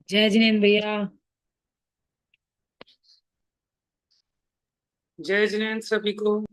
जय जिनेन्द्र भैया। जय जिनेन्द्र सभी को।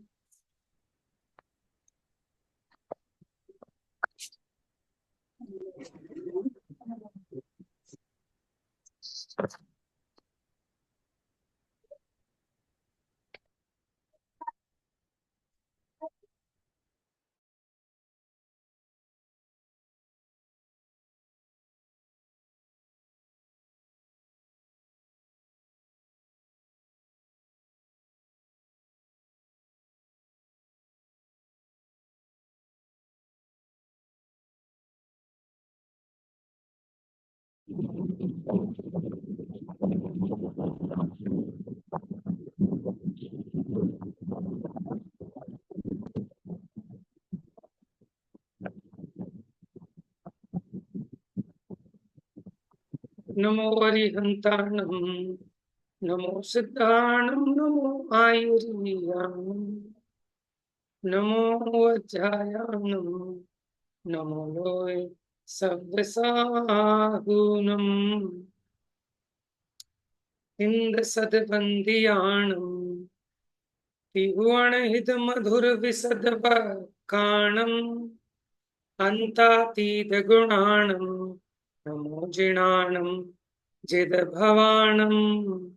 नमो अरिहंताणं, नमो सिद्धाणं, नमो आयुर्याणं, नमो वज्रायाणं, नमो लोय सव्यसाहूनम्, इंद्रसदबन्दियाणं, त्रिभुवनहितमधुरविशदकाणम्, अन्तातीतगुणाणं, नमो जिणाणं जिदभवाणम्।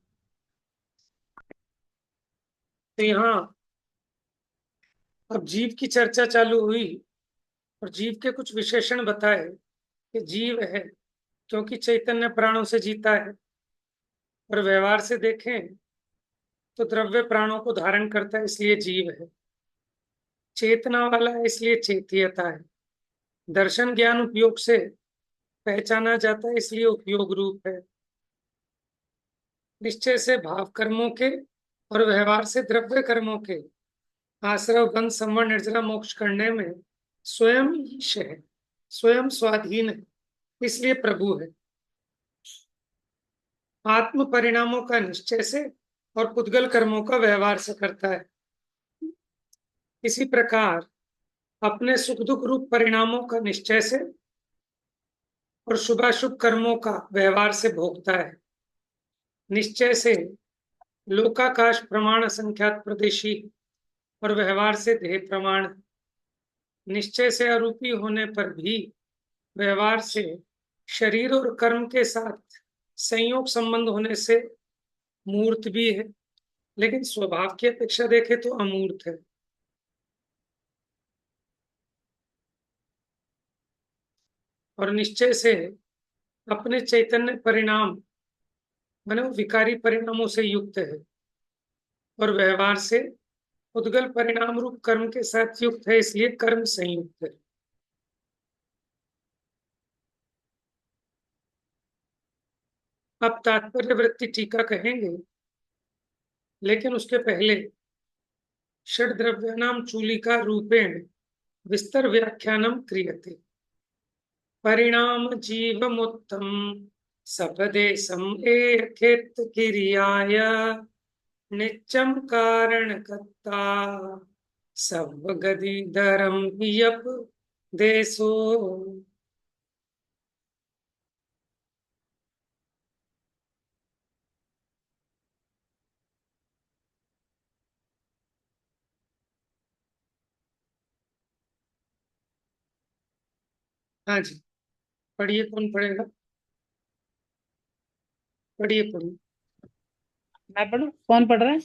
तो यहाँ अब जीव की चर्चा चालू हुई और जीव के कुछ विशेषण बताए कि जीव है क्योंकि चैतन्य प्राणों से जीता है, और व्यवहार से देखें तो द्रव्य प्राणों को धारण करता है इसलिए जीव है, चेतना वाला है इसलिए चेतियता है, दर्शन ज्ञान उपयोग से पहचाना जाता है इसलिए उपयोग रूप है, निश्चय से भाव कर्मों के और व्यवहार से द्रव्य कर्मों के आश्रव बंध संवर निर्जरा मोक्ष करने में स्वयं ईश है, स्वयं स्वाधीन है इसलिए प्रभु है, आत्म परिणामों का निश्चय से और पुद्गल कर्मों का व्यवहार से करता है। इसी प्रकार अपने सुख दुख रूप परिणामों का निश्चय से और शुभाशुभ कर्मों का व्यवहार से भोगता है, निश्चय से लोकाकाश प्रमाण असंख्यात प्रदेशी और व्यवहार से देह प्रमाण, निश्चय से अरूपी होने पर भी व्यवहार से शरीर और कर्म के साथ संयोग संबंध होने से मूर्त भी है, लेकिन स्वभाव की अपेक्षा देखे तो अमूर्त है। और निश्चय से अपने चैतन्य परिणाम माने विकारी परिणामों से युक्त है, और व्यवहार से उद्गल परिणाम रूप कर्म के साथ युक्त है इसलिए कर्म संयुक्त है। अब तात्पर्य वृत्ति टीका कहेंगे, लेकिन उसके पहले षड द्रव्यानाम चूलिका रूपेण विस्तर व्याख्यानम क्रियते, परिणाम जीवमुत्तम सपदेशम एखेत क्रियाय नित्यम कारणकर्ता सर्वगदिधरम यप देशो। हाँ जी, पढ़िए, कौन पढ़ेगा? पढ़िए पढ़िए। मैं पढ़ू? कौन पढ़ रहा है?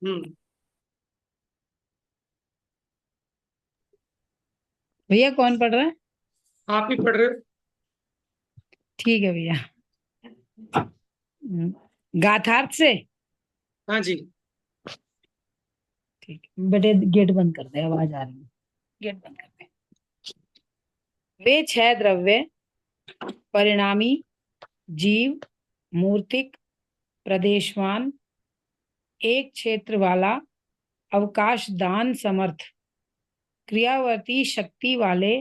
हम्म। भैया कौन पढ़ रहा है? आप ही पढ़ रहे हो? ठीक है भैया। गाथार्थ से। हाँ जी। ठीक है बेटे, गेट बंद कर दे, आवाज आ रही है। गेट बंद कर दे। वे छह द्रव्य परिणामी, जीव, मूर्तिक, प्रदेशवान, एक क्षेत्र वाला, अवकाश दान समर्थ, क्रियावर्ती शक्ति वाले,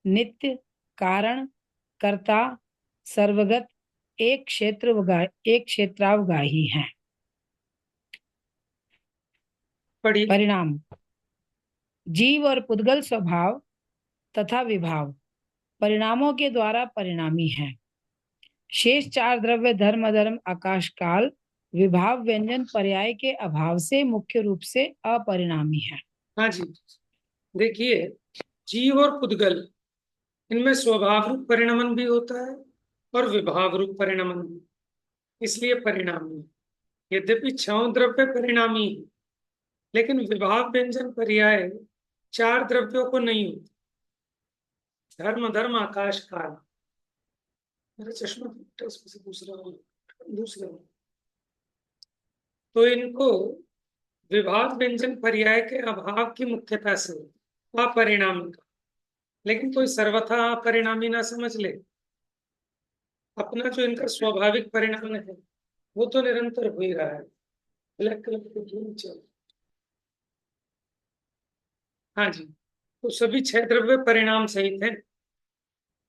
नित्य, कारण, कर्ता, सर्वगत, एक क्षेत्रावगाही हैं। पढ़िए। परिणाम, जीव और पुद्गल स्वभाव तथा विभाव परिणामों के द्वारा परिणामी हैं। शेष चार द्रव्य धर्म, अधर्म, आकाश, काल विभाव व्यंजन पर्याय के अभाव से मुख्य रूप से अपरिणामी है। हाँ जी, देखिए, जीव और पुद्गल, इनमें स्वभाव रूप परिणमन भी होता है और विभाव रूप परिणमन भी, इसलिए परिणामी है। यद्यपि छह द्रव्य परिणामी है, लेकिन विभाव व्यंजन पर्याय चार द्रव्यों को नहीं होते। धर्म, धर्म, आकाश, काल। मेरा चश्मा टूटा, इसमें से दूसरा तो इनको विभाव व्यंजन पर्याय के अभाव की मुख्यता से अपरिणामी का, लेकिन कोई सर्वथा अपरिणामी ना समझ ले। अपना जो इनका स्वाभाविक परिणाम है वो तो निरंतर हो ही रहा है। ब्लैक कलर की धूल चल। हाँ जी, तो सभी छह द्रव्य परिणाम सहित है।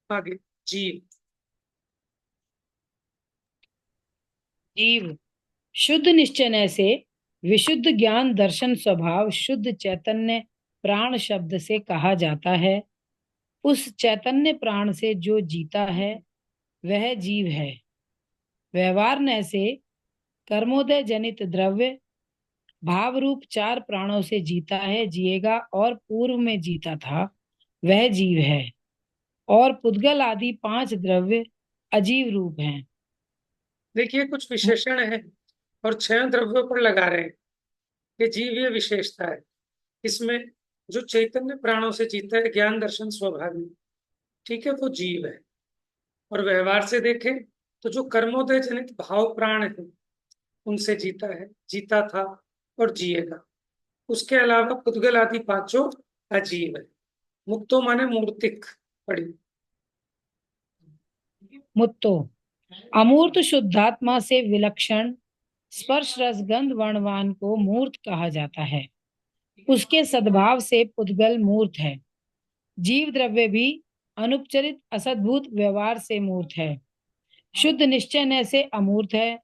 आगे, जीव। जीव शुद्ध निश्चय से विशुद्ध ज्ञान दर्शन स्वभाव शुद्ध चैतन्य प्राण शब्द से कहा जाता है। उस चैतन्य प्राण से जो जीता है वह जीव है। व्यवहार न से कर्मोदय जनित द्रव्य भाव रूप चार प्राणों से जीता है, जिएगा और पूर्व में जीता था, वह जीव है। और पुद्गल आदि पांच द्रव्य अजीव रूप हैं। देखिए, कुछ विशेषण है और छह द्रव्यों पर लगा रहे हैं कि जीव ये विशेषता है। इसमें जो चैतन्य प्राणों से जीता है, ज्ञान दर्शन स्वभावी, ठीक है, वो जीव है। और व्यवहार से देखें तो जो कर्मोदय जनित भाव प्राण है उनसे जीता है, जीता था और जिएगा। उसके अलावा पुद्गल आदि पांचों अजीव है। मुक्तो माने मूर्तिक। पढ़ी। मुत्तो अमूर्त शुद्धात्मा से विलक्षण स्पर्श रस गंध वर्णवान को मूर्त कहा जाता है। उसके सद्भाव से पुद्गल मूर्त है। जीव द्रव्य भी अनुपचरित असद्भुत व्यवहार से मूर्त है। शुद्ध निश्चय न से अमूर्त है।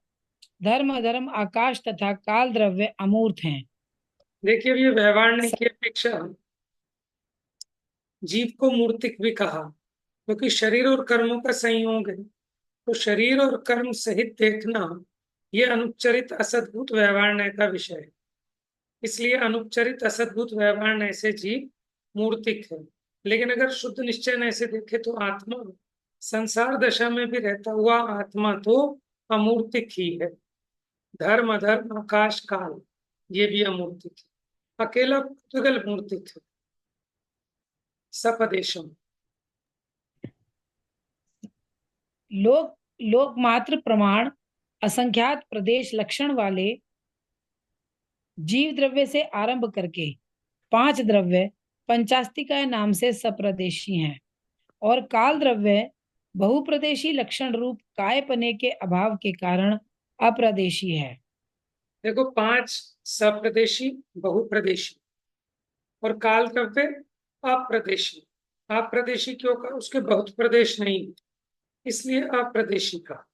धर्म, अधर्म, आकाश तथा काल द्रव्य अमूर्त हैं। देखिए, ये व्यवहार ने की अपेक्षा जीव को मूर्तिक भी कहा, क्योंकि शरीर और कर्मों का संयोग है। तो शरीर और कर्म सहित देखना ये अनुपचरित असद्भुत व्यवहार न्याय का विषय है। इसलिए अनुपचरित असद्भुत व्यवहार न्याय से जीव मूर्तिक है। लेकिन अगर शुद्ध निश्चय न्याय से देखे तो आत्मा संसार दशा में भी रहता हुआ आत्मा तो अमूर्तिक ही है। धर्म, अधर्म, आकाश, काल ये भी अमूर्तिक है। अकेला पुद्गल मूर्तिक है। सपदेशम। लोक लोक मात्र प्रमाण असंख्यात प्रदेश लक्षण वाले जीव द्रव्य से आरंभ करके पांच द्रव्य पंचास्तिकाय नाम से सप्रदेशी हैं। और काल द्रव्य बहुप्रदेशी लक्षण रूप कायपने के अभाव के कारण अप्रदेशी है। देखो, पांच सप्रदेशी, बहुप्रदेशी और काल द्रव्य अप्रदेशी। अप्रदेशी क्यों कहा? उसके बहुत प्रदेश नहीं, इसलिए अप्रदेशी का।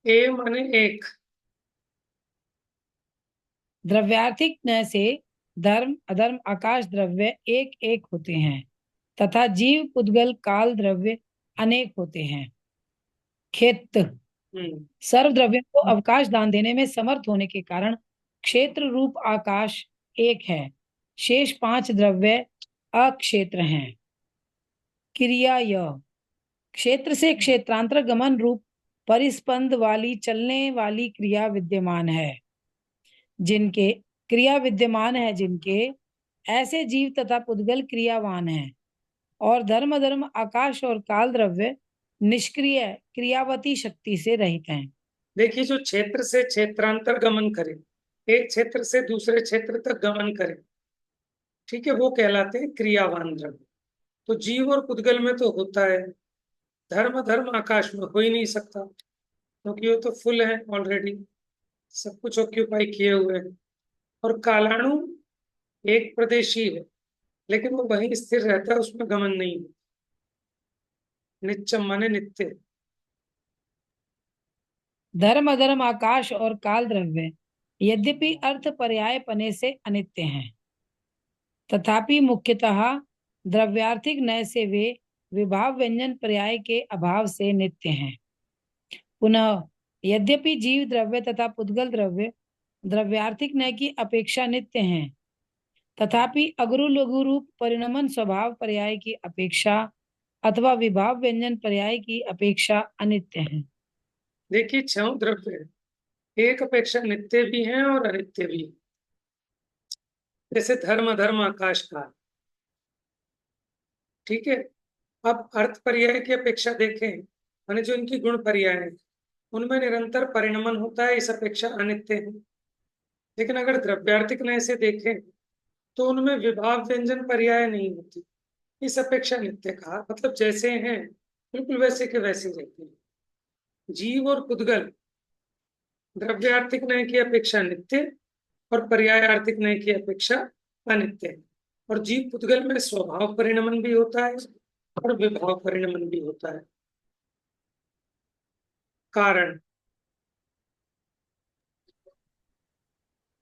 ए माने एक। द्रव्यार्थिक न से धर्म, अधर्म, आकाश द्रव्य एक एक होते हैं तथा जीव, पुद्गल, काल द्रव्य अनेक होते हैं। खेत सर्व द्रव्यों को अवकाश दान देने में समर्थ होने के कारण क्षेत्र रूप आकाश एक है। शेष पांच द्रव्य अक्षेत्र हैं। क्रिया य क्षेत्र से क्षेत्रांतर गमन रूप परिस्पंद वाली चलने वाली क्रिया विद्यमान है। जिनके ऐसे जीव तथा पुद्गल क्रियावान हैं। और धर्म, धर्म, आकाश और काल द्रव्य निष्क्रिय क्रियावती शक्ति से रहित हैं। देखिए, जो क्षेत्र से क्षेत्रांतर गमन करे, एक क्षेत्र से दूसरे क्षेत्र तक गमन करे, ठीक है, वो कहलाते हैं क्रियावान द्रव्य। तो जीव और पुद्गल में तो होता है, धर्म धर्म आकाश में हो ही नहीं सकता, क्योंकि वो तो फुल है ऑलरेडी, सब कुछ ऑक्यूपाई किए हुए हैं। और कालाणु एक प्रदेशी है, लेकिन वो वहीं स्थिर रहता है, उसमें गमन नहीं है। नित्यम माने नित्य। धर्म अधर्म आकाश और काल द्रव्य यद्यपि अर्थ पर्याय पने से अनित्य हैं, तथापि मुख्यतः द्रव्यार्थिक नय से वे विभाव व्यंजन पर्याय के अभाव से नित्य हैं। पुनः यद्यपि जीव द्रव्य तथा पुद्गल द्रव्य द्रव्यार्थिक नय की अपेक्षा नित्य हैं, तथापि अगुरु लघु रूप परिणमन स्वभाव पर्याय की अपेक्षा अथवा विभाव व्यंजन पर्याय की अपेक्षा अनित्य हैं। देखिए, छह द्रव्य है, एक अपेक्षा नित्य भी है और अनित्य भी है। जैसे धर्म धर्म आकाश का, ठीक है। अब अर्थ पर्याय की अपेक्षा देखें, माने जो इनकी गुण पर्याय है, उनमें निरंतर परिणमन होता है, इस अपेक्षा अनित्य है। लेकिन अगर द्रव्यार्थिक नय से देखें तो उनमें विभाव व्यंजन पर्याय नहीं होती, इस अपेक्षा नित्य कहा। मतलब जैसे हैं बिल्कुल वैसे के वैसे रहते हैं। जीव और पुद्गल द्रव्यार्थिक नय की अपेक्षा नित्य और पर्याय आर्थिक नय की अपेक्षा अनित्य है। और जीव पुद्गल में स्वभाव परिणमन भी होता है और विभाव परिणमन भी होता है। कारण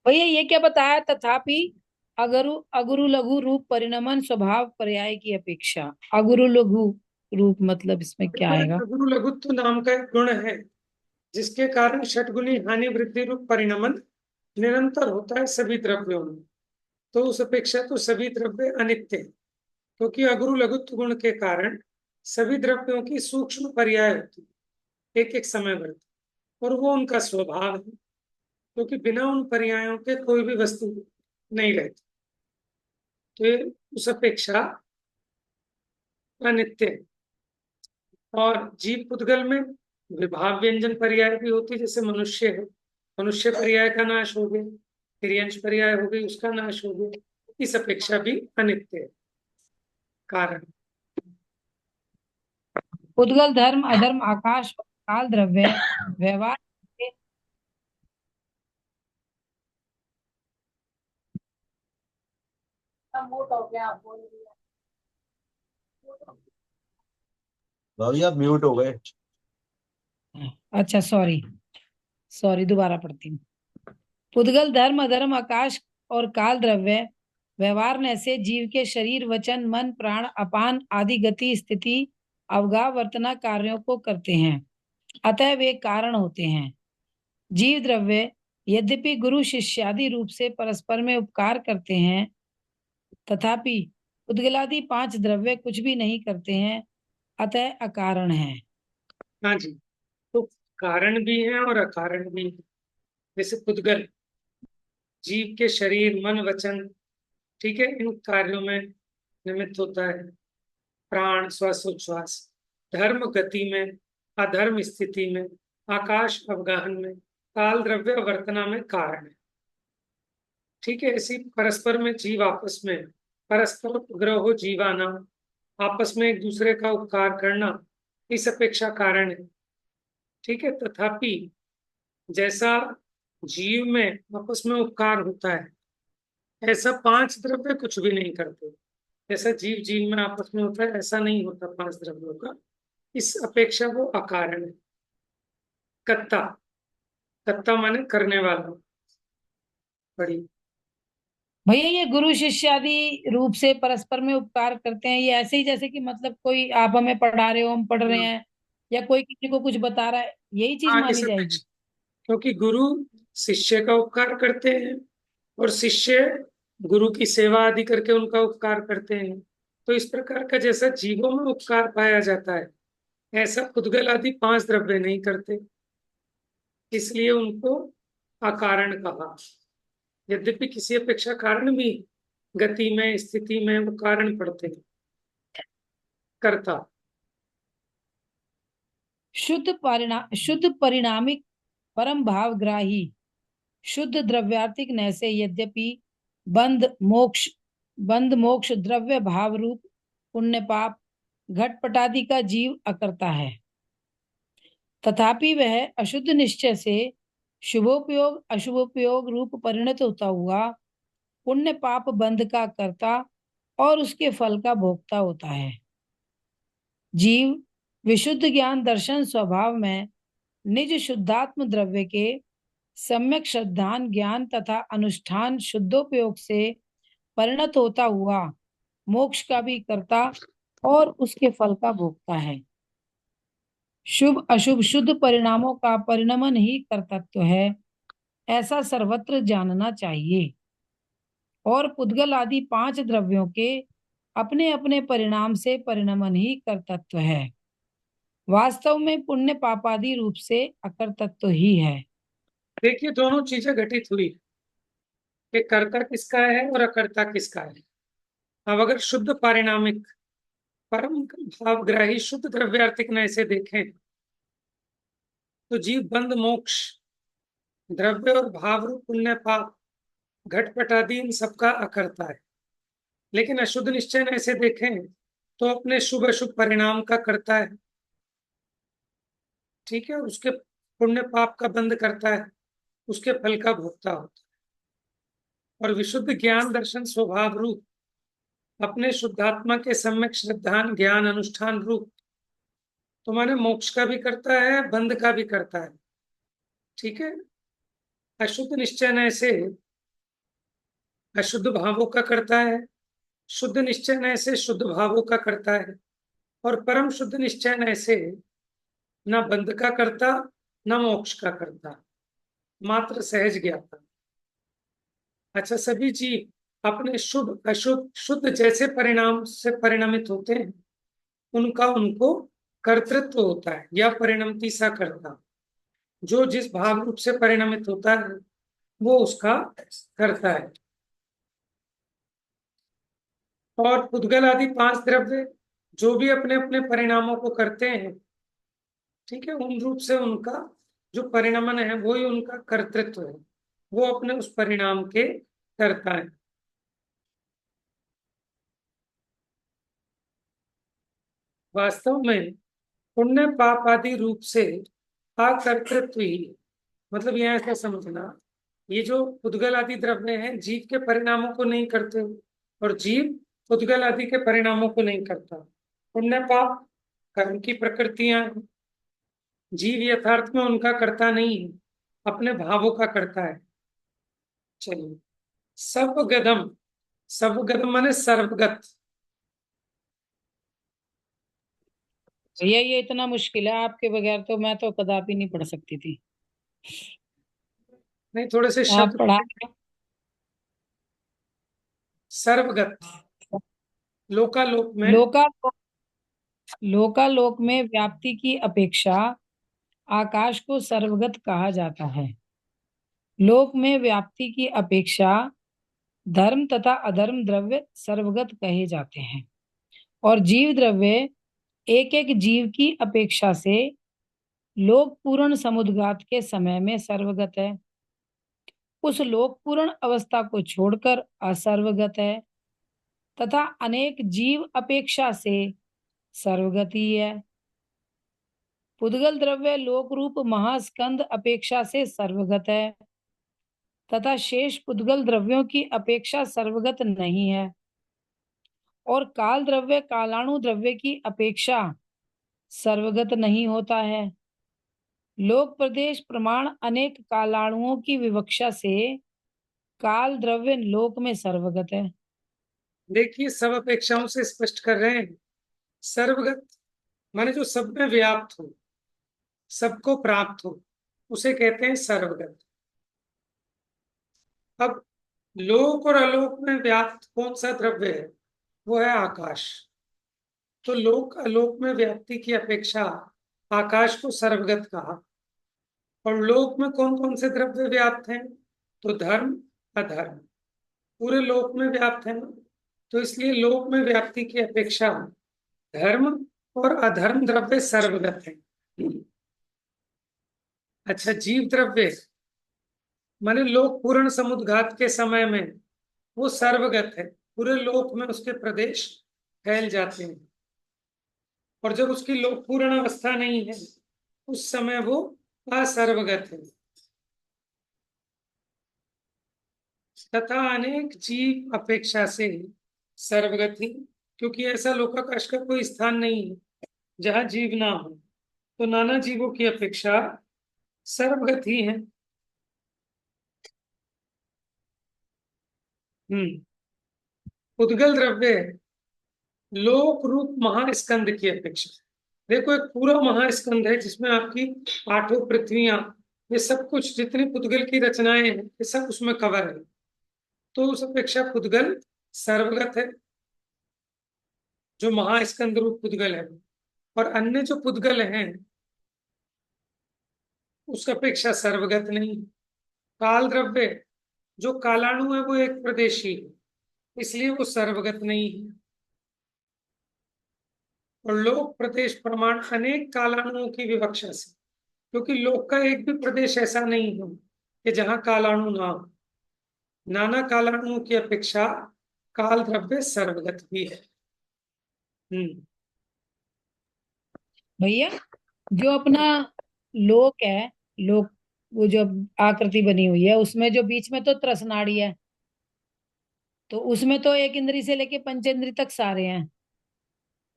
भैया ये क्या बताया, तथापि अगरु अगुरु लघु रूप परिणमन स्वभाव पर्याय की अपेक्षा। अगुरु लघु रूप मतलब इसमें क्या आएगा? गुरु लघुत्व नाम का एक गुण है, जिसके कारण षटगुनी हानि वृद्धि रूप परिणमन निरंतर होता है सभी द्रव्यों में। तो उस अपेक्षा तो सभी द्रव्य अनित्य है, क्योंकि अगुरु लघुत्व गुण के कारण सभी द्रव्यों की सूक्ष्म पर्याय होती है, एक एक समय भर, और वो उनका स्वभाव है, क्योंकि बिना उन पर्यायों के कोई भी वस्तु नहीं रहती। तो ये उस अपेक्षा अनित्य है। और जीव पुद्गल में विभाव व्यंजन पर्याय भी होती है, जैसे मनुष्य है, मनुष्य पर्याय का नाश हो गया, तिर्यंश पर्याय हो गई, उसका नाश हो गया, इस अपेक्षा भी अनित्य है। कारण उद्गल धर्म अधर्म आकाश काल द्रव्य व्यवहार भाभी आप म्यूट हो गए। अच्छा सॉरी, सॉरी दोबारा पढ़ती हूँ। पुद्गल धर्म अधर्म आकाश और काल द्रव्य व्यवहार से जीव के शरीर वचन मन प्राण अपान आदि गति स्थिति अवगाह वर्तना कार्यों को करते हैं, अतः वे कारण होते हैं। जीव द्रव्य यद्यपि गुरु शिष्यादि रूप से परस्पर में उपकार करते हैं, तथापि उद्गलादि पांच द्रव्य कुछ भी नहीं करते हैं, अतः अकारण है। हाँ जी, तो कारण भी है और अकारण भी है। जैसे पुद्गल जीव के शरीर मन वचन, ठीक है, इन कार्यों में निमित्त होता है। प्राण श्वासोच्छ्वास, धर्म गति में, अधर्म स्थिति में, आकाश अवगाहन में, काल द्रव्य वर्तना में कारण है। ठीक है, इसी परस्पर में जीव आपस में परस्पर उपग्रह जीवाना, आपस में एक दूसरे का उपकार करना, इस अपेक्षा कारण है। ठीक है, तथापि जैसा जीव में आपस में उपकार होता है, ऐसा पांच द्रव्य कुछ भी नहीं करते। जैसा जीव जीव में आपस में होता है, ऐसा नहीं होता पांच द्रव्यों का, इस अपेक्षा वो अकारण है। कत्ता, कत्ता माने करने वाला, बड़ी। भैया ये गुरु शिष्य आदि रूप से परस्पर में उपकार करते हैं, ये ऐसे ही जैसे कि मतलब कोई आप हमें पढ़ा रहे हो हम पढ़ रहे हैं, या कोई किसी को कुछ बता रहा है, यही चीज हाँ, इस मानी जाएगी? अपेक्षा, क्योंकि गुरु शिष्य का उपकार करते हैं और शिष्य गुरु की सेवा आदि करके उनका उपकार करते हैं। तो इस प्रकार का जैसा जीवों में उपकार पाया जाता है, ऐसा पुद्गल आदि पांच द्रव्य नहीं करते, इसलिए उनको अकारण कहा। यद्यपि किसी अपेक्षा कारण भी गति में स्थिति में वो कारण पड़ते हैं। कर्ता शुद्ध परिणामिक परम भावग्राही शुद्ध द्रव्यार्थिक नय से यद्यपि बंध मोक्ष द्रव्य भाव रूप पुण्य पाप घटपटादि का जीव अकर्ता है, तथापि वह अशुद्ध निश्चय से शुभोपयोग अशुभोपयोग रूप परिणत होता हुआ पुण्य पाप बंध का कर्ता और उसके फल का भोक्ता होता है। जीव विशुद्ध ज्ञान दर्शन स्वभाव में निज शुद्धात्म द्रव्य के सम्यक श्रद्धान ज्ञान तथा अनुष्ठान शुद्धोपयोग से परिणत होता हुआ मोक्ष का भी कर्ता और उसके फल का भोक्ता है। शुभ अशुभ शुद्ध परिणामों का परिणमन ही कर्तृत्व है, ऐसा सर्वत्र जानना चाहिए। और पुद्गल आदि 5 द्रव्यों के अपने अपने परिणाम से परिणमन ही कर्तृत्व है। वास्तव में पुण्य पापादि रूप से अकर्तृत्व ही है। देखिए, दोनों चीजें घटित हुई कि कर्ता किसका है और अकर्ता किसका है। अब अगर शुद्ध पारिणामिक परम भावग्राही शुद्ध द्रव्यार्थिक न इसे देखें तो जीव बंध मोक्ष द्रव्य और भाव रूप पुण्य पाप घटपट आदि इन सबका अकर्ता है। लेकिन अशुद्ध निश्चय न इसे देखें तो अपने शुभ अशुभ परिणाम का करता है, ठीक है, उसके पुण्य पाप का बंध करता है, उसके फल का भोक्ता होता है। और विशुद्ध ज्ञान दर्शन स्वभाव रूप अपने शुद्धात्मा के सम्यक श्रद्धान ज्ञान अनुष्ठान रूप तो माने मोक्ष का भी करता है, बंध का भी करता है, ठीक है। अशुद्ध निश्चय न से अशुद्ध भावों का करता है, शुद्ध निश्चय न से शुद्ध भावों का करता है, और परम शुद्ध निश्चय न से न बंध का करता न मोक्ष का करता, मात्र सहज ज्ञाता। अच्छा, सभी जीव अपने शुभ अशुभ शुद्ध जैसे परिणाम से परिणमित होते हैं उनका उनको कर्तृत्व होता है या परिणमति सा करता। जो जिस भाव रूप से परिणमित होता है वो उसका करता है। और पुद्गल आदि 5 द्रव्य जो भी अपने अपने परिणामों को करते हैं, ठीक है, उन रूप से उनका जो परिणमन है वही उनका कर्तृत्व है, वो अपने उस परिणाम के करता है। वास्तव में पुण्य पाप आदि रूप से अकर्तृत्व ही, मतलब यह ऐसा समझना, ये जो पुद्गल आदि द्रव्य हैं जीव के परिणामों को नहीं करते और जीव पुद्गल आदि के परिणामों को नहीं करता। पुण्य पाप कर्म की प्रकृतियां, जीव यथार्थ में उनका करता नहीं है, अपने भावों का करता है। चलिए, सर्वगतम माने सर्वगत। ये इतना मुश्किल है, आपके बगैर तो मैं तो कदापि नहीं पढ़ सकती थी। नहीं, थोड़े से आप शब्द पढ़ा। सर्वगत लोकालोक में लोकालोक लोकालोक में व्याप्ति की अपेक्षा आकाश को सर्वगत कहा जाता है। लोक में व्याप्ति की अपेक्षा धर्म तथा अधर्म द्रव्य सर्वगत कहे जाते हैं और जीव द्रव्य एक एक जीव की अपेक्षा से लोक पूर्ण समुद्घात के समय में सर्वगत है, उस लोक पूर्ण अवस्था को छोड़कर असर्वगत है तथा अनेक जीव अपेक्षा से सर्वगत ही है। पुद्गल द्रव्य लोक रूप महास्कंद अपेक्षा से सर्वगत है तथा शेष पुद्गल द्रव्यों की अपेक्षा सर्वगत नहीं है, और काल द्रव्य कालाणु द्रव्य की अपेक्षा सर्वगत नहीं होता है। लोक प्रदेश प्रमाण अनेक कालाणुओं की विवक्षा से काल द्रव्य लोक में सर्वगत है। देखिए, सब अपेक्षाओं से स्पष्ट कर रहे हैं। सर्वगत माने जो सब में व्याप्त हो, सबको प्राप्त हो, उसे कहते हैं सर्वगत। अब लोक और अलोक में व्याप्त कौन सा द्रव्य है? वो है आकाश। तो लोक अलोक में व्याप्ति की अपेक्षा आकाश को सर्वगत कहा। और लोक में कौन कौन से द्रव्य व्याप्त हैं? तो धर्म अधर्म पूरे लोक में व्याप्त है, तो इसलिए लोक में व्याप्ति की अपेक्षा धर्म और अधर्म द्रव्य सर्वगत है। अच्छा, जीव द्रव्य माने लोक पूर्ण समुद्घात के समय में वो सर्वगत है, पूरे लोक में उसके प्रदेश फैल जाते हैं, और जब उसकी पूर्ण अवस्था नहीं है उस समय वो असर्वगत है। तथा अनेक जीव अपेक्षा से सर्वगत ही, क्योंकि ऐसा लोकाकाश का कोई स्थान नहीं है जहां जीव ना हो, तो नाना जीवों की अपेक्षा सर्वगत ही है। उद्गल द्रव्य लोक रूप महास्कंद की अपेक्षा, देखो एक पूरा महास्कंद है जिसमें आपकी आठों पृथ्वियां, ये सब कुछ जितनी पुद्गल की रचनाएं हैं ये सब उसमें कवर है, तो उस अपेक्षा पुद्गल सर्वगत है, जो महास्कंद रूप पुद्गल है। और अन्य जो पुद्गल हैं उसका अपेक्षा सर्वगत नहीं। काल द्रव्य जो कालाणु है वो एक प्रदेशी है, इसलिए वो सर्वगत नहीं है। और लोक प्रदेश प्रमाण अनेक कालाणुओं की विवक्षा से, क्योंकि लोक का एक भी प्रदेश ऐसा नहीं हो कि जहां कालाणु ना हो, नाना कालाणुओं की अपेक्षा काल द्रव्य सर्वगत भी है। भैया, जो अपना लोक है, लोक, वो जो आकृति बनी हुई है उसमें जो बीच में तो त्रसनाड़ी है, तो उसमें तो एक इंद्री से लेके पंचेंद्री तक सारे हैं,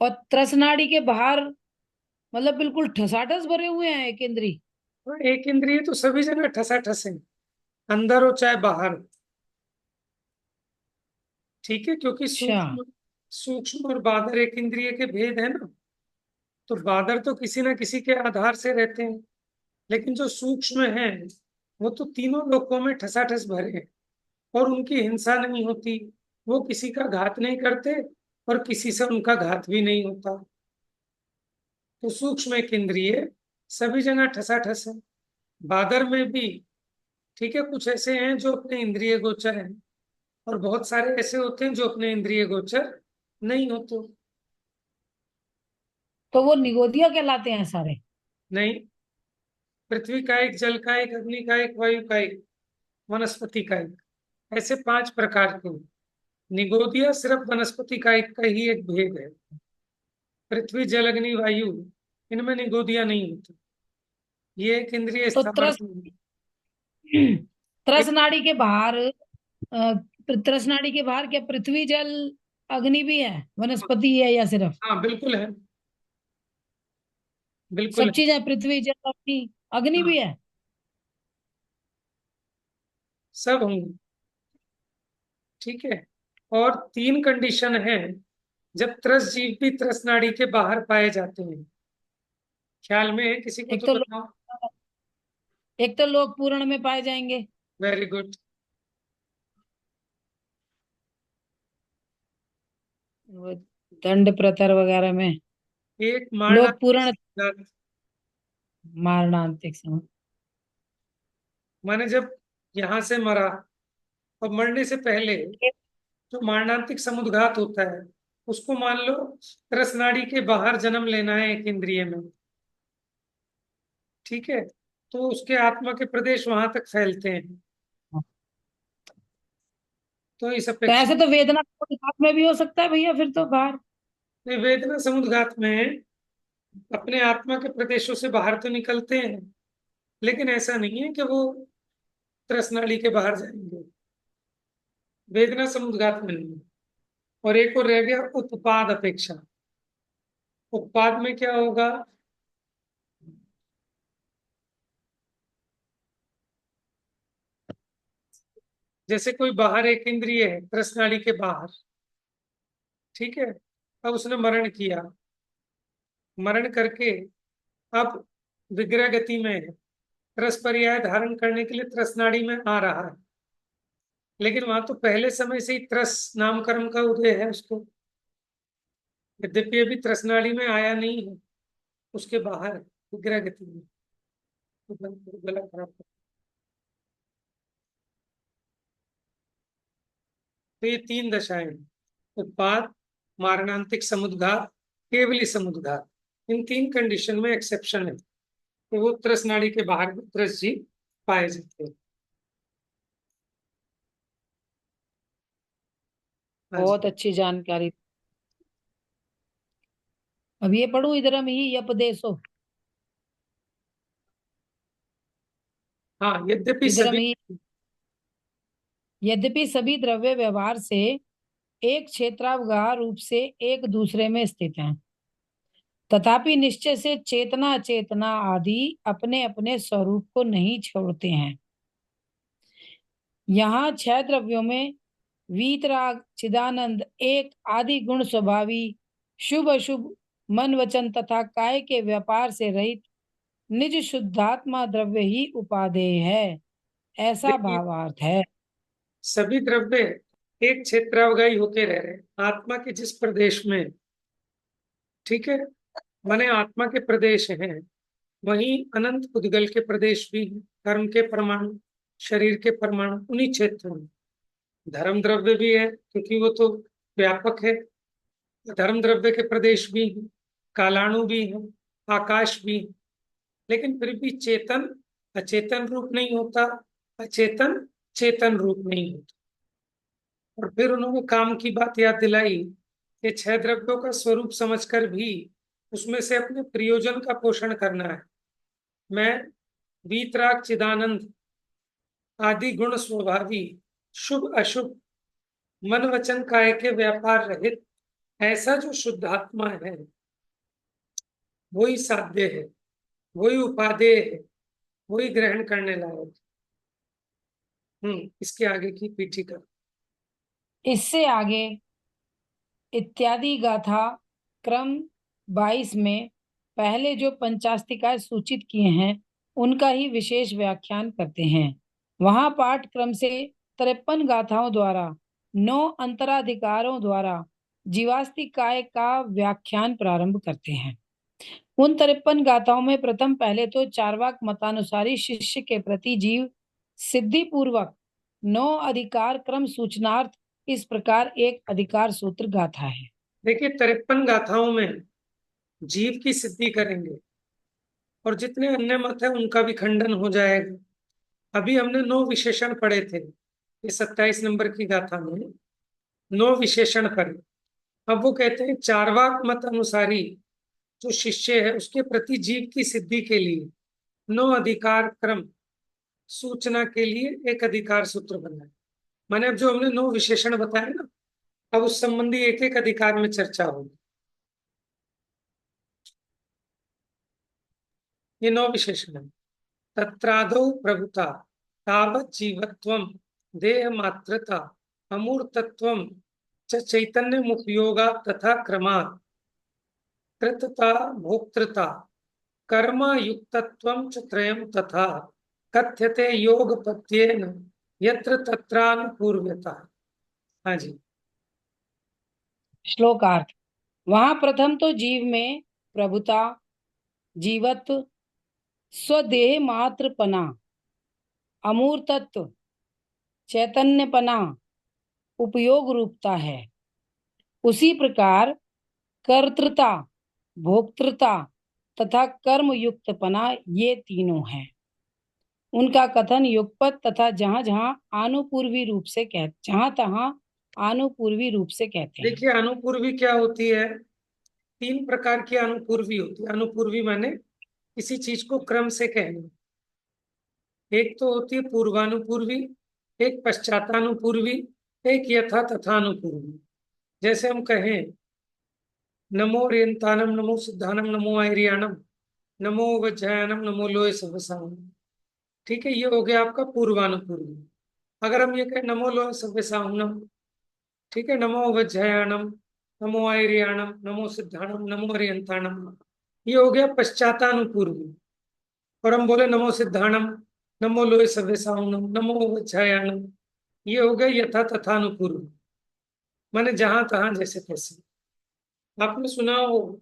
और त्रसनाड़ी के बाहर मतलब बिल्कुल ठसाठस भरे हुए हैं एक इंद्री। और एक इंद्रिय तो सभी जगह ठसाठस है, अंदर हो चाहे बाहर, ठीक है, क्योंकि अच्छा। सूक्ष्म सूक्ष्म और बादर एक इंद्रिय के भेद है ना, तो बादर तो किसी ना किसी के आधार से रहते हैं, लेकिन जो सूक्ष्म है वो तो तीनों लोकों में ठसाठस भरे हैं, और उनकी हिंसा नहीं होती, वो किसी का घात नहीं करते और किसी से उनका घात भी नहीं होता। तो सूक्ष्म एक इंद्रिय सभी जगह ठसाठस है, बादर में भी, ठीक है, कुछ ऐसे हैं जो अपने इंद्रिय गोचर हैं और बहुत सारे ऐसे होते हैं जो अपने इंद्रिय गोचर नहीं होते। तो वो निगोदिया कहलाते हैं सारे। नहीं, पृथ्वी का एक, जल का एक, अग्नि का एक, वायु का एक, वनस्पति का एक, ऐसे 5 प्रकार के। निगोदिया सिर्फ वनस्पति का एक का ही एक भेद है। पृथ्वी, जल, अग्नि, वायु, इनमें निगोदिया नहीं होती, ये एक इंद्रिय तो सामर्थ्य है। त्रस एक, नाड़ी के बाहर, त्रस नाड़ी के बाहर क्या पृथ्वी जल अग्नि भी है, वनस्पति है या सिर्फ? हाँ बिल्कुल है, बिल्कुल सब है। चीज है, पृथ्वी जल अग्नि, अग्नि हाँ, भी है। सब होंगे, ठीक है। और 3 कंडीशन है जब त्रस जीव भी त्रस नाड़ी के बाहर पाए जाते हैं, ख्याल में है किसी को एक तो तो बताओ। एक तो लोग पूर्ण में पाए जाएंगे, वेरी गुड। वो दंड प्रतर वगैरह में। एक लोग मारणात्मक पूर्ण, संघात, मारणांतिक समय। माने जब यहां से मरा और मरने से पहले जो मारणांतिक समुद्घात होता है, उसको मान लो त्रस नाड़ी के बाहर जन्म लेना है एक इंद्रिय में, ठीक है, तो उसके आत्मा के प्रदेश वहां तक फैलते हैं, तो इस तो अपेक्षा ऐसे तो वेदना में भी हो सकता है भैया फिर तो बाहर। वेदना समुद्घात में अपने आत्मा के प्रदेशों से बाहर तो निकलते हैं, लेकिन ऐसा नहीं है कि वो त्रस नाड़ी के बाहर जाएंगे, वेदना समुद्घात में नहीं। और एक और रह गया उत्पाद अपेक्षा। उत्पाद में क्या होगा, जैसे कोई बाहर एक इंद्रिय है त्रस नाड़ी के बाहर, ठीक है, अब उसने मरण किया, मरण करके अब विग्रह गति में है, त्रस पर्याय धारण करने के लिए त्रस नाड़ी में आ रहा है, लेकिन वहां तो पहले समय से ही त्रस नामकरण का उदय है उसको, यद्यपि अभी त्रस नाड़ी में आया नहीं है, उसके बाहर है, विग्रह गति में, तो गला खराब है। तो ये 3 दशाएं हैं, उत्पाद, मारणांतिक समुद्घात, केवली समुद्घात, इन 3 कंडीशन में एक्सेप्शन है, तो वो त्रस नाड़ी के बाहर भी त्रस जीव पाए जाते हैं। हाँ जी। बहुत अच्छी जानकारी। अब ये पढ़ू, इधरम ही यपदेशो, हाँ, यद्यपि इधरम सभी ही, यद्यपि सभी द्रव्य व्यवहार से एक क्षेत्रावगाह रूप से एक दूसरे में स्थित हैं, तथापि निश्चय से चेतना चेतना आदि अपने अपने स्वरूप को नहीं छोड़ते हैं। यहाँ छह द्रव्यों में वीतराग चिदानंद एक आदि गुण स्वभावी शुभ अशुभ मन वचन तथा काय के व्यापार से रहित निज शुद्धात्मा द्रव्य ही उपादेय है, ऐसा देखिए, भावार्थ है। सभी द्रव्य एक क्षेत्रावगाही होते रह रहे हैं आत्मा के जिस प्रदेश में, ठीक है, माने आत्मा के प्रदेश हैं, वहीं अनंत पुद्गल के प्रदेश भी हैं, कर्म के परमाणु, शरीर के परमाणु उन्हीं क्षेत्रों में। धर्म द्रव्य भी है क्योंकि वो तो व्यापक है, धर्म द्रव्य के प्रदेश भी हैं, कालाणु भी हैं, आकाश भी है। लेकिन फिर भी चेतन अचेतन रूप नहीं होता, अचेतन चेतन रूप नहीं होता। और फिर उन्होंने काम की बात याद दिलाई कि छह द्रव्यों का स्वरूप समझकर भी उसमें से अपने प्रयोजन का पोषण करना है। मैं वीतराग चिदानंद आदि गुण स्वभावी शुभ अशुभ मन वचन काय के व्यापार रहित ऐसा जो शुद्धात्मा है, वही साध्य है, वही उपादेय है, वही ग्रहण करने लायक। इसके आगे की पीठिका। इससे आगे इत्यादि गाथा क्रम 22 में पहले जो पंचास्तिकाएं सूचित किए हैं उनका ही विशेष व्याख्यान करते हैं। वहां पाठ क्रम से 53 गाथाओं द्वारा 9 अंतराधिकारों द्वारा जीवास्तिकाय का व्याख्यान प्रारंभ करते हैं। उन 53 गाथाओं में प्रथम पहले तो चार्वाक मतानुसारी शिष्य के प्रति जीव सिद्धि पूर्वक 9 अधिकार क्रम सूचनार्थ इस प्रकार एक अधिकार सूत्र गाथा है। देखिए, 53 गाथाओं में जीव की सिद्धि करेंगे और जितने अन्य मत है उनका भी खंडन हो जाएगा। अभी हमने 9 विशेषण पढ़े थे, ये 27 नंबर की गाथा में 9 विशेषण पढ़े। अब वो कहते हैं चार्वाक मत अनुसारी जो शिष्य है उसके प्रति जीव की सिद्धि के लिए 9 अधिकार क्रम सूचना के लिए एक अधिकार सूत्र बनाए। माने अब जो हमने 9 विशेषण बताए ना, अब उस संबंधी एक एक अधिकार में चर्चा होगी। ये 9 विशेषण है। तत्रादौ प्रभुता तावत् जीवत्वं देह मात्रता अमूर्तत्वं च चैतन्यमुपयोगा तथा क्रमात् कृतता भोक्तृता कर्म युक्तत्वं च त्रयं तथा कथ्यते योग पत्येन यत्र तत्रानुपूर्व्यता। हाँ जी। श्लोकार्थ। वहां प्रथम तो जीव में प्रभुता, जीवत्व, स्वदेह मात्रपना, अमूर्तत्व, चैतन्यपना, उपयोग रूपता है। उसी प्रकार कर्तृता, भोक्तृता तथा कर्म युक्तपना ये तीनों हैं। उनका कथन युगपत तथा जहां जहां आनुपूर्वी रूप से कहते हैं। देखिए, अनुपूर्वी क्या होती है? 3 प्रकार की अनुपूर्वी होती है। अनुपूर्वी माने किसी चीज को क्रम से कहना। एक तो होती है पूर्वानुपूर्वी, एक पश्चातानुपूर्वी, एक यथा तथानुपूर्वी। जैसे हम कहें नमो रियंतानम नमो सिद्धानम नमो आयरियाणम नमो वज्रयानम नमो लोय सव्यसाम। ठीक है, ये हो गया आपका पूर्वानुपूर्वी। अगर हम ये कहें नमो लोय सव्यसाम, ठीक है, नमो वज्रयानम नमो आयरियाणम नमो सिद्धानम नमो रियंतानम, ये हो गया पश्चातानुपूर्वी। और हम बोले नमो सिद्धानम नमो लोय सव्यसाम नमो वज्रयानम, ये हो गया यथा तथानुपूर्वी, माने जहां तहां जैसे तैसे। आपने सुना हो,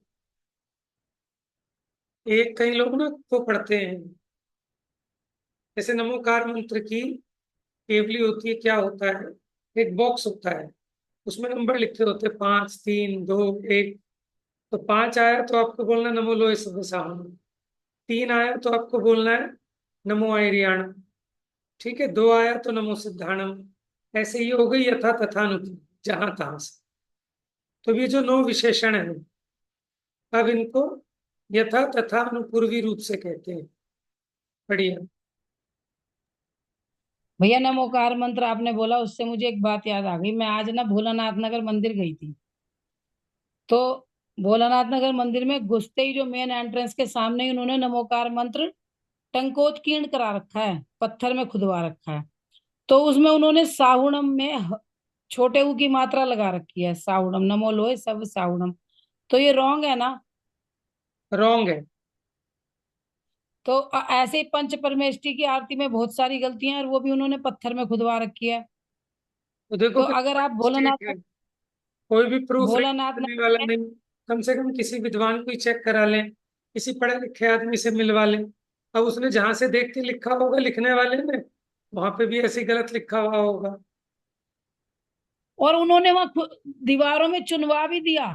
एक कई लोग ना तो पढ़ते हैं, जैसे नमोकार मंत्र की केवली होती है, क्या होता है, एक बॉक्स होता है, उसमें नंबर लिखे होते हैं 5 3 2 1। तो 5 आया तो आपको बोलना नमो लोय सव्यसाम, 3 आया तो आपको बोलना है नमो आयरियाणम, ठीक है, 2 आया तो नमो सिद्धाणम। ऐसे ही हो गई यथा तथानुरूप, जहां तहां से। तो ये जो 9 विशेषण है, अब इनको यथा तथा अनुपूर्वी रूप से कहते हैं। बढ़िया। भैया नमोकार मंत्र आपने बोला, उससे मुझे एक बात याद आ गई। मैं आज ना भोलानाथ नगर मंदिर गई थी, तो भोलानाथ नगर मंदिर में घुसते ही जो मेन एंट्रेंस के सामने ही उन्होंने नमोकार मंत्र टंकोत्कीर्ण करा रखा है, पत्थर में खुदवा रखा है। तो उसमें उन्होंने साहुणम में छोटे ऊ की मात्रा लगा रखी है, साहुणम नमो लोहे सब साहुणम। तो ये रॉन्ग है ना? रॉन्ग है। तो ऐसे ही पंच परमेष्टि की आरती में बहुत सारी गलतियां हैं, और वो भी उन्होंने पत्थर में खुदवा रखी है। तो देखो तो फिर अगर आप मिस्टेक है, कोई भी प्रूफ भोलानाथ करने वाला नगर नहीं। कम से कम किसी विद्वान को ही चेक करा लें, किसी पढ़े लिखे आदमी से मिलवा लें। अब उसने जहां से देख के लिखा होगा लिखने वाले ने, वहां पे भी ऐसे गलत लिखा हुआ होगा। और उन्होंने वहां दीवारों में चुनवा भी दिया।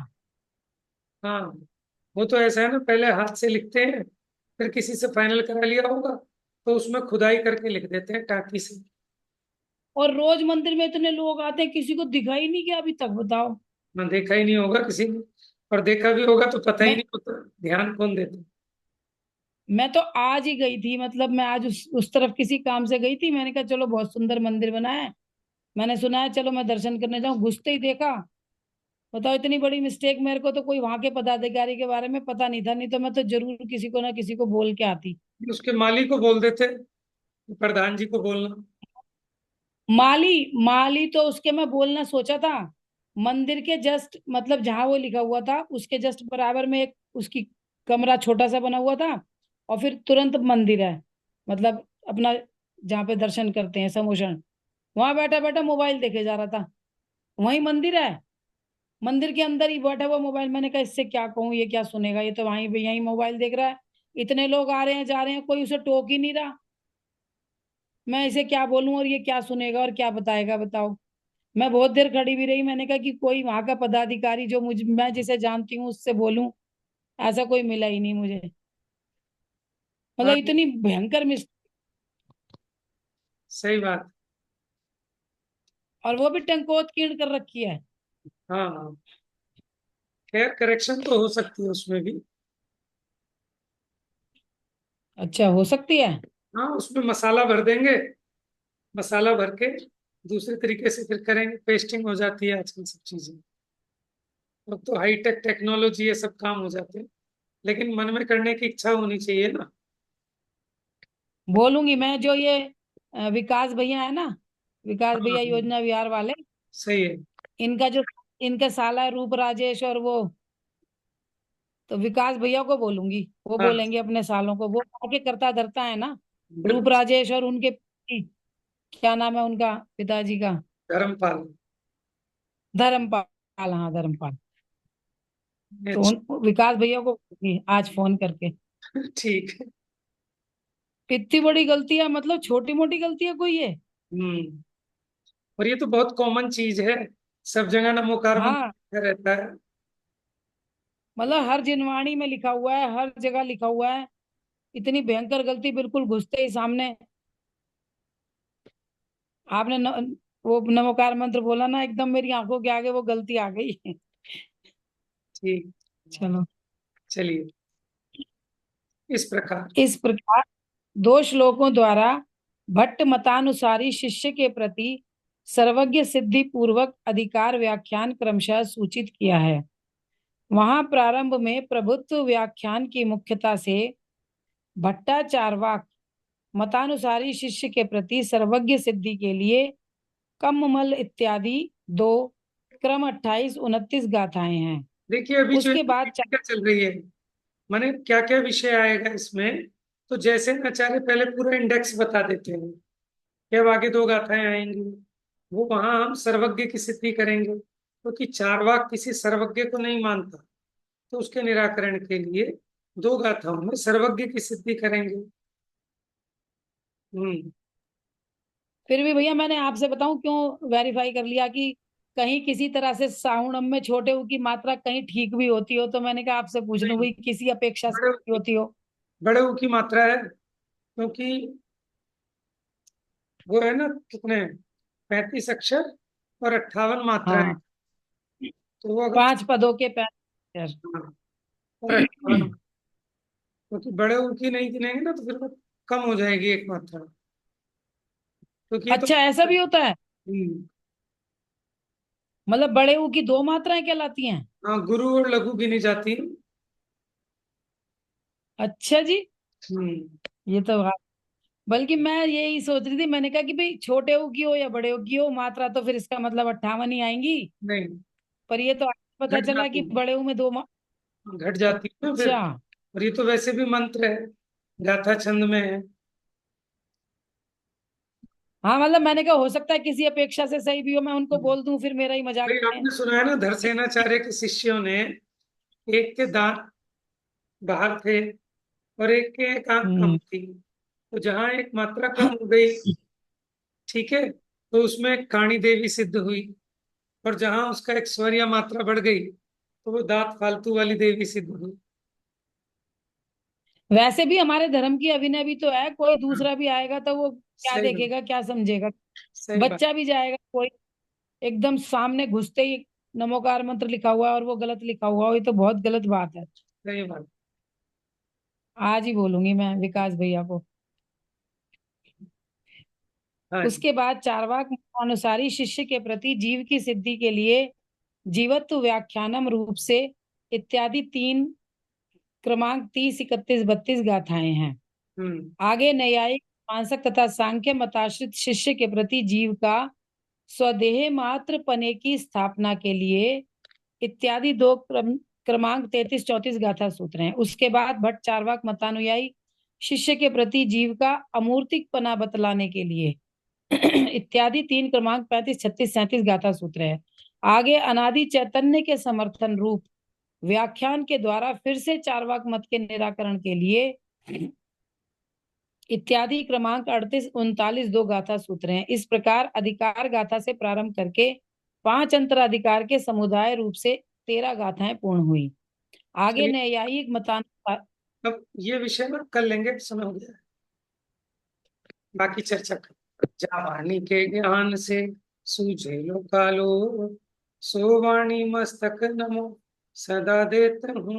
हाँ, वो तो ऐसा है ना, पहले हाथ से लिखते हैं, फिर किसी से फाइनल करा लिया होगा, तो उसमें खुदाई करके लिख देते हैं टाकी से। और रोज मंदिर में इतने लोग आते हैं, किसी को दिखाई नहीं क्या अभी तक, बताओ। ना देखा ही नहीं होगा किसी ने, और देखा भी होगा तो पता ही मैं नहीं होता, ध्यान कौन देता। मैं तो आज ही गई थी, मतलब मैं आज उस तरफ किसी काम से गई थी। मैंने कहा चलो बहुत सुंदर मंदिर बना है, मैंने सुना है, चलो मैं दर्शन करने जाऊं। घुसते ही देखा, बताओ इतनी बड़ी मिस्टेक। मेरे को तो कोई वहां के पदाधिकारी के बारे में पता नहीं था, नहीं तो मैं तो जरूर किसी को ना किसी को बोल के आती। उसके माली को बोल देते, प्रधान जी को बोलना। माली माली तो उसके मैं बोलना सोचा था। मंदिर के जस्ट मतलब जहां वो लिखा हुआ था उसके जस्ट बराबर में एक उसकी कमरा छोटा सा बना हुआ था, और फिर तुरंत मंदिर है, मतलब अपना जहाँ पे दर्शन करते हैं समोशन। वहां बैठा बैठा मोबाइल देखे जा रहा था, वहीं मंदिर है, मंदिर के अंदर ही बैठा हुआ मोबाइल। मैंने कहा इससे क्या कहूँ, ये क्या सुनेगा, ये तो वहीं पे यहीं मोबाइल देख रहा है। इतने लोग आ रहे हैं जा रहे हैं, कोई उसे टोक ही नहीं रहा। मैं इसे क्या बोलूं, और ये क्या सुनेगा और क्या बताएगा, बताओ। मैं बहुत देर खड़ी भी रही, मैंने कहा कि कोई वहां का पदाधिकारी जो मैं जिसे जानती हूँ उससे बोलूं, ऐसा कोई मिला ही नहीं मुझे। हाँ, मतलब इतनी भयंकर मिस। सही बात। और वो भी टंकोत कर रखी है। हाँ हाँ, खैर करेक्शन तो हो सकती है उसमें भी। अच्छा, हो सकती है। हाँ, उसमें मसाला भर देंगे, मसाला भर के दूसरे तरीके से फिर करेंगे, पेस्टिंग हो जाती है आजकल सब चीजें। अब तो हाईटेक टेक्नोलॉजी ये सब काम हो जाते हैं, लेकिन मन में करने की इच्छा होनी चाहिए ना। बोलूंगी मैं, जो ये विकास भैया है ना, विकास हाँ भैया हाँ, योजना विहार वाले, सही है। इनका जो इनका साला है रूप राजेश और वो, तो विकास भैया को बोलूंगी, वो हाँ, बोलेंगे अपने सालों को, वो आगे करता धरता है ना। रूप बिल्कुल। राजेश और उनके क्या नाम है उनका पिताजी का? धर्मपाल। धर्मपाल, हाँ धर्मपाल। तो अच्छा। विकास भैया को बोलूंगी आज फोन करके। ठीक है। इतनी बड़ी गलती है, मतलब छोटी मोटी गलती है कोई ये? हम्म। और ये तो बहुत कॉमन चीज है, सब जगह नमोकार हाँ, मंत्र रहता है। मतलब हर जिनवाणी में लिखा हुआ है, हर जगह लिखा हुआ है। इतनी भयंकर गलती बिल्कुल घुसते ही सामने। आपने वो नमोकार मंत्र बोला ना, एकदम मेरी आंखों के आगे वो गलती आ गई। ठीक। चलो। चलिए, इस प्रकार। इस प्रकार दो श्लोकों द्वारा भट्ट मतानुसारी शिष्य के प्रति सर्वज्ञ सिद्धि पूर्वक अधिकार व्याख्यान क्रमशः सूचित किया है। वहां प्रारंभ में प्रभुत्व व्याख्यान की मुख्यता से भट्टाचार्वाक मतानुसारी शिष्य के प्रति सर्वज्ञ सिद्धि के लिए कम्मल इत्यादि दो क्रम 28-29 गाथाएं हैं। देखिए अभी जो उसके बाद क्या चल रही है, माने क्या क्या विषय आएगा इसमें। तो जैसे न आचार्य पहले पूरा इंडेक्स बता देते हैं कि अब आगे दो गाथाएं आएंगी, वो वहां हम सर्वज्ञ की सिद्धि करेंगे, क्योंकि चारवाक किसी सर्वज्ञ को नहीं मानता। तो उसके निराकरण के लिए दो गाथाओं में सर्वज्ञ की सिद्धि करेंगे। हम्म। फिर भी भैया मैंने आपसे बताऊं क्यों वेरीफाई कर लिया कि कहीं किसी तरह से साउंड में छोटे ऊ की मात्रा कहीं ठीक भी होती हो, तो मैंने कहा आपसे पूछ लूं नहीं, भाई किसी अपेक्षा से बड़े ठीक होती हो। बड़े ऊ की मात्रा है, क्योंकि वो है ना कितने, 35 अक्षर और 58 मात्राएं। हाँ, तो वो अगर 5 पदों के 5 अक्षर। हाँ, क्योंकि बड़े ऊ की नहीं गिनेंगे ना तो फिर वो कम हो जाएगी एक मात्रा, क्योंकि ये तो अच्छा, ऐसा भी होता है? हम्म, मतलब बड़े ऊ की दो मात्राएं कहलाती हैं? हाँ, गुरु और लघु गिनी जाती है। अच्छा जी। हम्म, ये तो बल्कि मैं यही सोच रही थी, मैंने कहा कि भाई छोटे ऊ की हो या बड़े ऊ की हो मात्रा तो फिर इसका मतलब 58 ही आएंगी। नहीं, पर ये तो आज पता घट चला जाती कि है, बड़े ऊ में दो घट जाती है ना फिर। अच्छा। और ये तो वैसे भी मंत्र है, गाथा छंद में है। हाँ, मतलब मैंने कहा हो सकता है किसी अपेक्षा से सही भी हो, मैं उनको बोल दूं फिर मेरा ही मजाक भाई उड़ाएं। आपने सुना है ना, धरसेनाचार्य के शिष्यों ने एक के दांत बाहर थे और एक के एक आंख कम हम्म। थी, तो जहां एक मात्रा कम हो गई, ठीक है, तो उसमें काणी देवी सिद्ध हुई। और जहां उसका एक स्वर या मात्रा बढ़ गई तो वो दांत फालतू वाली देवी सिद्ध हुई। वैसे भी हमारे धर्म की अभिनय भी तो है, कोई हाँ, दूसरा भी आएगा तो वो क्या सही बात, देखेगा क्या समझेगा। सही बात, बच्चा भी जाएगा कोई, एकदम सामने घुसते ही नमोकार मंत्र लिखा हुआ है और वो गलत लिखा हुआ हो, ये तो बहुत गलत बात है। सही बात। आज ही बोलूंगी मैं विकास भैया को। हाँ जी। उसके बाद चार्वाक अनुसारी शिष्य के प्रति जीव की सिद्धि के लिए जीवत्व व्याख्यानम रूप से इत्यादि तीन क्रमांक 30, 31, 32 गाथाएं हैं। हम्म, आगे न्यायिक मानसक तथा सांख्य मताश्रित शिष्य के प्रति जीव का स्वदेह मात्र पने की स्थापना के लिए इत्यादि दो क्रमांक 33, 34 गाथा सूत्र हैं। उसके बाद भट्ट चार्वाक मतानुयायी शिष्य के प्रति जीव का अमूर्तिक पना बतलाने के लिए इत्यादि तीन क्रमांक 35, 36, 37 गाथा सूत्र है। आगे अनादि चैतन्य के समर्थन रूप व्याख्यान के द्वारा फिर से चार्वाक मत के निराकरण के लिए इत्यादि क्रमांक 38, 39 दो गाथा सूत्र हैं। इस प्रकार अधिकार गाथा से प्रारंभ करके 5 अंतराधिकार के समुदाय रूप से 13 गाथाएं पूर्ण हुई। आगे चलिए, न्यायिक मतानुसार अब ये विषय ना कर लेंगे, समय हो गया है। बाकी चर्चा कर, जावानी के ज्ञान से सूझे लो कालो, सो वाणी मस्तक नमो सदा देता हूँ।